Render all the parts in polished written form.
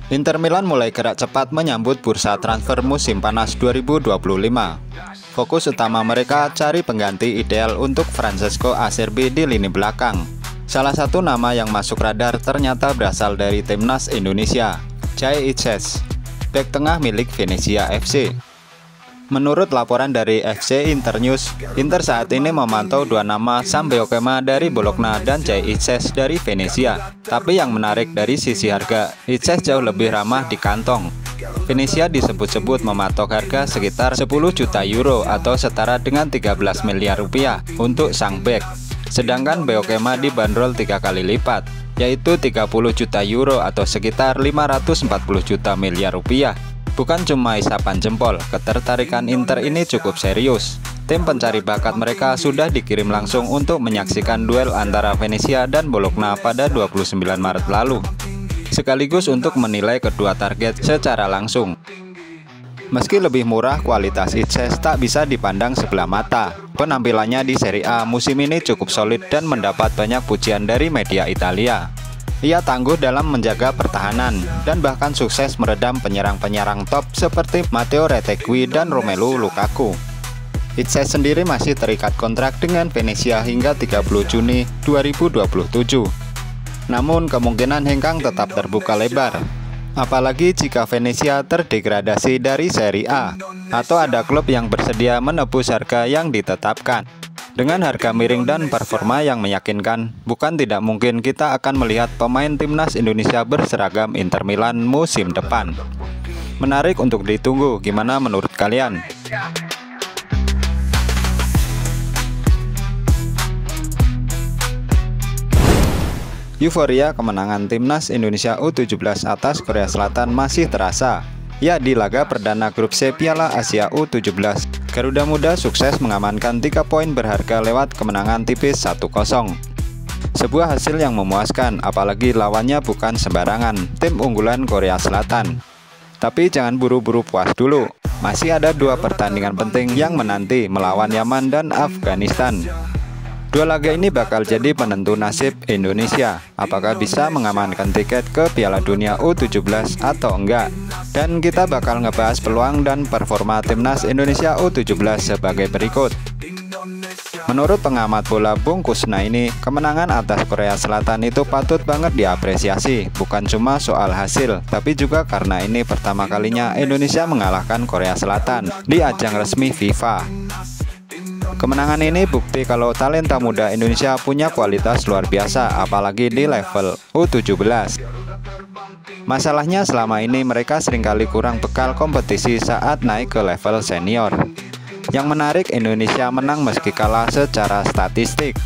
Inter Milan mulai gerak cepat menyambut bursa transfer musim panas 2025. Fokus utama mereka cari pengganti ideal untuk Francesco Acerbi di lini belakang. Salah satu nama yang masuk radar ternyata berasal dari timnas Indonesia, Jai Itzes, bek tengah milik Venezia FC. Menurut laporan dari FC Internews, Inter saat ini memantau dua nama Sam Beokema dari Bologna dan Jai Itzes dari Venezia. Tapi yang menarik dari sisi harga, Itzes jauh lebih ramah di kantong. Venezia disebut-sebut mematok harga sekitar 10 juta euro atau setara dengan 13 miliar rupiah untuk sang bek. Sedangkan Beokema dibanderol 3 kali lipat, yaitu 30 juta euro atau sekitar 540 juta miliar rupiah. Bukan cuma isapan jempol, ketertarikan Inter ini cukup serius. Tim pencari bakat mereka sudah dikirim langsung untuk menyaksikan duel antara Venezia dan Bologna pada 29 Maret lalu, sekaligus untuk menilai kedua target secara langsung. Meski lebih murah, kualitas Itzes tak bisa dipandang sebelah mata. Penampilannya di Serie A musim ini cukup solid dan mendapat banyak pujian dari media Italia. Ia tangguh dalam menjaga pertahanan dan bahkan sukses meredam penyerang-penyerang top seperti Matteo Retegui dan Romelu Lukaku. Itzes sendiri masih terikat kontrak dengan Venezia hingga 30 Juni 2027. Namun kemungkinan hengkang tetap terbuka lebar, apalagi jika Venezia terdegradasi dari Serie A atau ada klub yang bersedia menebus harga yang ditetapkan. Dengan harga miring dan performa yang meyakinkan, bukan tidak mungkin kita akan melihat pemain timnas Indonesia berseragam Inter Milan musim depan. Menarik untuk ditunggu, gimana menurut kalian? Euforia kemenangan timnas Indonesia U17 atas Korea Selatan masih terasa. Ya, di laga perdana grup C Piala Asia U17, Garuda Muda sukses mengamankan 3 poin berharga lewat kemenangan tipis 1-0. Sebuah hasil yang memuaskan, apalagi lawannya bukan sembarangan, tim unggulan Korea Selatan. Tapi jangan buru-buru puas dulu, masih ada 2 pertandingan penting yang menanti melawan Yaman dan Afghanistan. 2 laga ini bakal jadi penentu nasib Indonesia, apakah bisa mengamankan tiket ke Piala Dunia U17 atau enggak. Dan kita bakal ngebahas peluang dan performa timnas Indonesia U17 sebagai berikut. Menurut pengamat bola Bung Kusna ini, kemenangan atas Korea Selatan itu patut banget diapresiasi, bukan cuma soal hasil, tapi juga karena ini pertama kalinya Indonesia mengalahkan Korea Selatan di ajang resmi FIFA. Kemenangan ini bukti kalau talenta muda Indonesia punya kualitas luar biasa, apalagi di level U17. Masalahnya selama ini mereka seringkali kurang bekal kompetisi saat naik ke level senior. Yang menarik, Indonesia menang meski kalah secara statistik.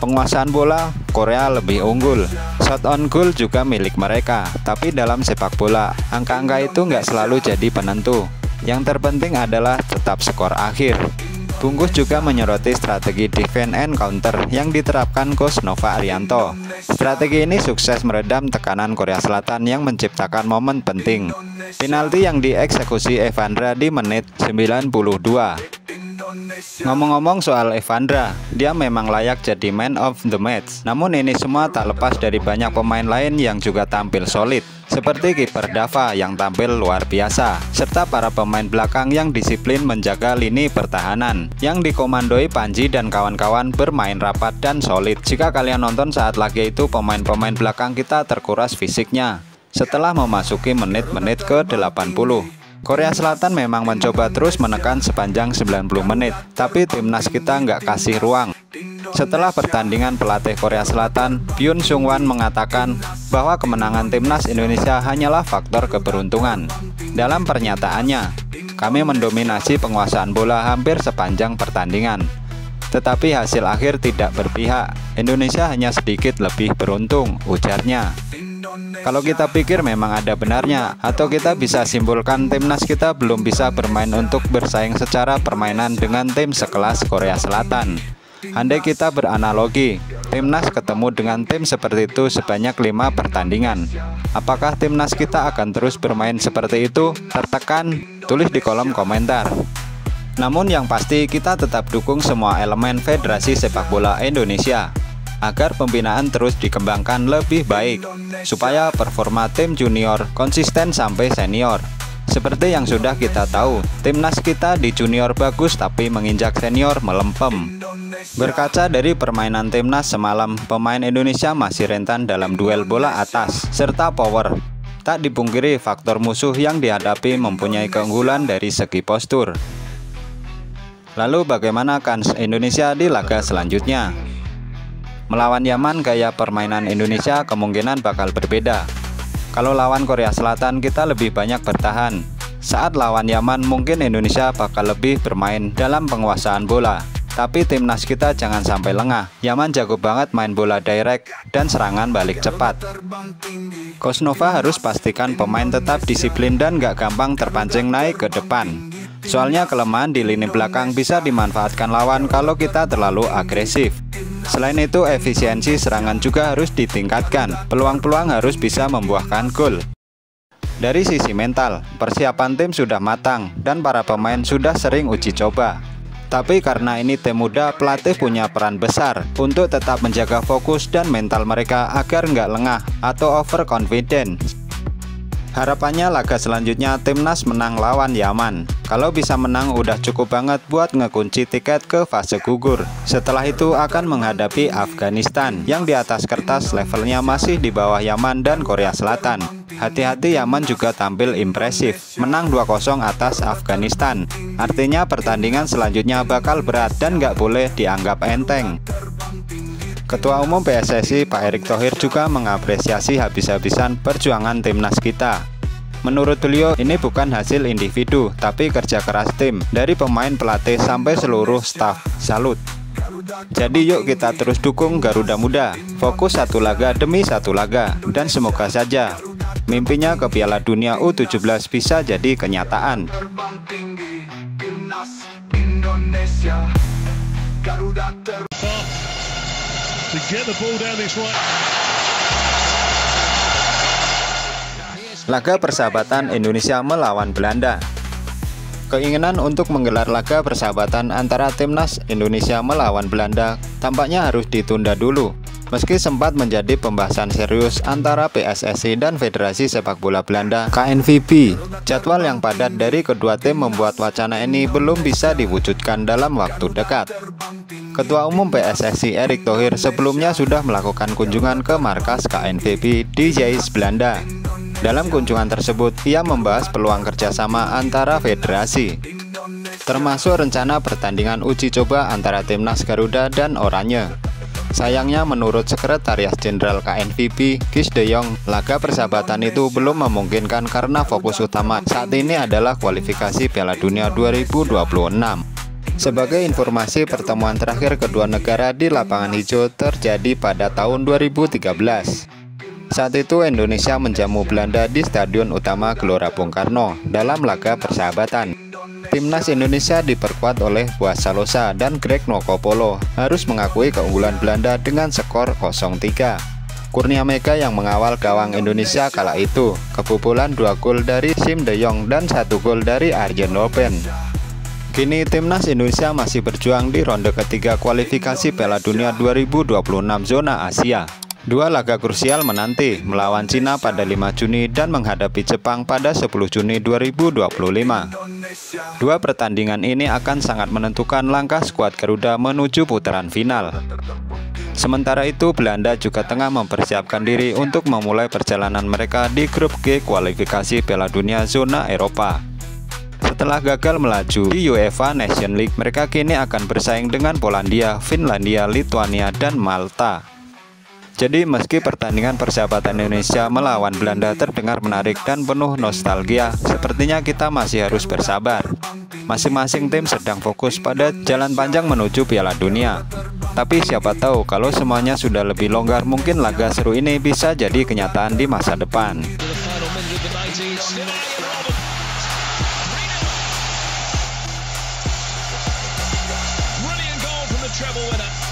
Penguasaan bola, Korea lebih unggul. Shot on goal juga milik mereka. Tapi dalam sepak bola, angka-angka itu nggak selalu jadi penentu. Yang terpenting adalah tetap skor akhir. Bungkus juga menyoroti strategi defense and counter yang diterapkan Coach Nova Arianto. Strategi ini sukses meredam tekanan Korea Selatan yang menciptakan momen penting. Penalti yang dieksekusi Evandra di menit 92. Ngomong-ngomong soal Evandra, dia memang layak jadi man of the match. Namun ini semua tak lepas dari banyak pemain lain yang juga tampil solid, seperti kiper Dava yang tampil luar biasa, serta para pemain belakang yang disiplin menjaga lini pertahanan, yang dikomandoi Panji dan kawan-kawan bermain rapat dan solid. Jika kalian nonton saat laga itu, pemain-pemain belakang kita terkuras fisiknya setelah memasuki menit-menit ke-80. Korea Selatan memang mencoba terus menekan sepanjang 90 menit, tapi timnas kita nggak kasih ruang. Setelah pertandingan, pelatih Korea Selatan, Byun Sung-wan, mengatakan bahwa kemenangan timnas Indonesia hanyalah faktor keberuntungan. Dalam pernyataannya, kami mendominasi penguasaan bola hampir sepanjang pertandingan. Tetapi hasil akhir tidak berpihak, Indonesia hanya sedikit lebih beruntung, ujarnya. Kalau kita pikir memang ada benarnya, atau kita bisa simpulkan timnas kita belum bisa bermain untuk bersaing secara permainan dengan tim sekelas Korea Selatan. Andai kita beranalogi, timnas ketemu dengan tim seperti itu sebanyak 5 pertandingan, apakah timnas kita akan terus bermain seperti itu? Tertekan? Tulis di kolom komentar. Namun yang pasti kita tetap dukung semua elemen Federasi Sepak Bola Indonesia. agar pembinaan terus dikembangkan lebih baik, supaya performa tim junior konsisten sampai senior. Seperti yang sudah kita tahu, timnas kita di junior bagus tapi menginjak senior melempem. Berkaca dari permainan timnas semalam, pemain Indonesia masih rentan dalam duel bola atas serta power. Tak dipungkiri faktor musuh yang dihadapi mempunyai keunggulan dari segi postur. Lalu bagaimana kans Indonesia di laga selanjutnya? Melawan Yaman, gaya permainan Indonesia kemungkinan bakal berbeda. Kalau lawan Korea Selatan kita lebih banyak bertahan. Saat lawan Yaman mungkin Indonesia bakal lebih bermain dalam penguasaan bola. Tapi timnas kita jangan sampai lengah. Yaman jago banget main bola direct dan serangan balik cepat. Coach Nova harus pastikan pemain tetap disiplin dan gak gampang terpancing naik ke depan. Soalnya kelemahan di lini belakang bisa dimanfaatkan lawan kalau kita terlalu agresif. Selain itu, efisiensi serangan juga harus ditingkatkan. Peluang-peluang harus bisa membuahkan gol. Dari sisi mental, persiapan tim sudah matang dan para pemain sudah sering uji coba. Tapi karena ini tim muda, pelatih punya peran besar untuk tetap menjaga fokus dan mental mereka agar nggak lengah atau overconfident. Harapannya laga selanjutnya timnas menang lawan Yaman. Kalau bisa menang udah cukup banget buat ngekunci tiket ke fase gugur. Setelah itu akan menghadapi Afghanistan yang di atas kertas levelnya masih di bawah Yaman dan Korea Selatan. Hati-hati, Yaman juga tampil impresif, menang 2-0 atas Afghanistan. Artinya pertandingan selanjutnya bakal berat dan nggak boleh dianggap enteng. Ketua Umum PSSI Pak Erick Thohir juga mengapresiasi habis-habisan perjuangan timnas kita. Menurut beliau, ini bukan hasil individu, tapi kerja keras tim, dari pemain, pelatih, sampai seluruh staf. Salut! Jadi yuk kita terus dukung Garuda Muda, fokus satu laga demi satu laga, dan semoga saja mimpinya ke Piala Dunia U17 bisa jadi kenyataan. Laga persahabatan Indonesia melawan Belanda. Keinginan untuk menggelar laga persahabatan antara timnas Indonesia melawan Belanda tampaknya harus ditunda dulu. Meski sempat menjadi pembahasan serius antara PSSI dan Federasi Sepak Bola Belanda (KNVB), jadwal yang padat dari kedua tim membuat wacana ini belum bisa diwujudkan dalam waktu dekat. Ketua Umum PSSI Erick Thohir sebelumnya sudah melakukan kunjungan ke markas KNVB di Zeist, Belanda. Dalam kunjungan tersebut, ia membahas peluang kerjasama antara federasi, termasuk rencana pertandingan uji coba antara timnas Garuda dan Oranye. Sayangnya menurut Sekretaris Jenderal KNVB, Guus de Jong, laga persahabatan itu belum memungkinkan karena fokus utama saat ini adalah kualifikasi Piala Dunia 2026. Sebagai informasi, pertemuan terakhir kedua negara di lapangan hijau terjadi pada tahun 2013. Saat itu Indonesia menjamu Belanda di Stadion Utama Gelora Bung Karno dalam laga persahabatan. Timnas Indonesia diperkuat oleh Boaz Salosa dan Greg Nokopolo harus mengakui keunggulan Belanda dengan skor 0-3. Kurnia Mega yang mengawal gawang Indonesia kala itu kebobolan 2 gol dari Siem de Jong dan 1 gol dari Arjen Robben. Kini timnas Indonesia masih berjuang di ronde ketiga kualifikasi Piala Dunia 2026 zona Asia. Dua laga krusial menanti, melawan Cina pada 5 Juni dan menghadapi Jepang pada 10 Juni 2025. Dua pertandingan ini akan sangat menentukan langkah skuad Garuda menuju putaran final. Sementara itu, Belanda juga tengah mempersiapkan diri untuk memulai perjalanan mereka di grup G kualifikasi Piala Dunia zona Eropa. Setelah gagal melaju di UEFA Nations League, mereka kini akan bersaing dengan Polandia, Finlandia, Lituania, dan Malta. Jadi meski pertandingan persahabatan Indonesia melawan Belanda terdengar menarik dan penuh nostalgia, sepertinya kita masih harus bersabar. Masing-masing tim sedang fokus pada jalan panjang menuju Piala Dunia. Tapi siapa tahu kalau semuanya sudah lebih longgar, mungkin laga seru ini bisa jadi kenyataan di masa depan. Treble winner.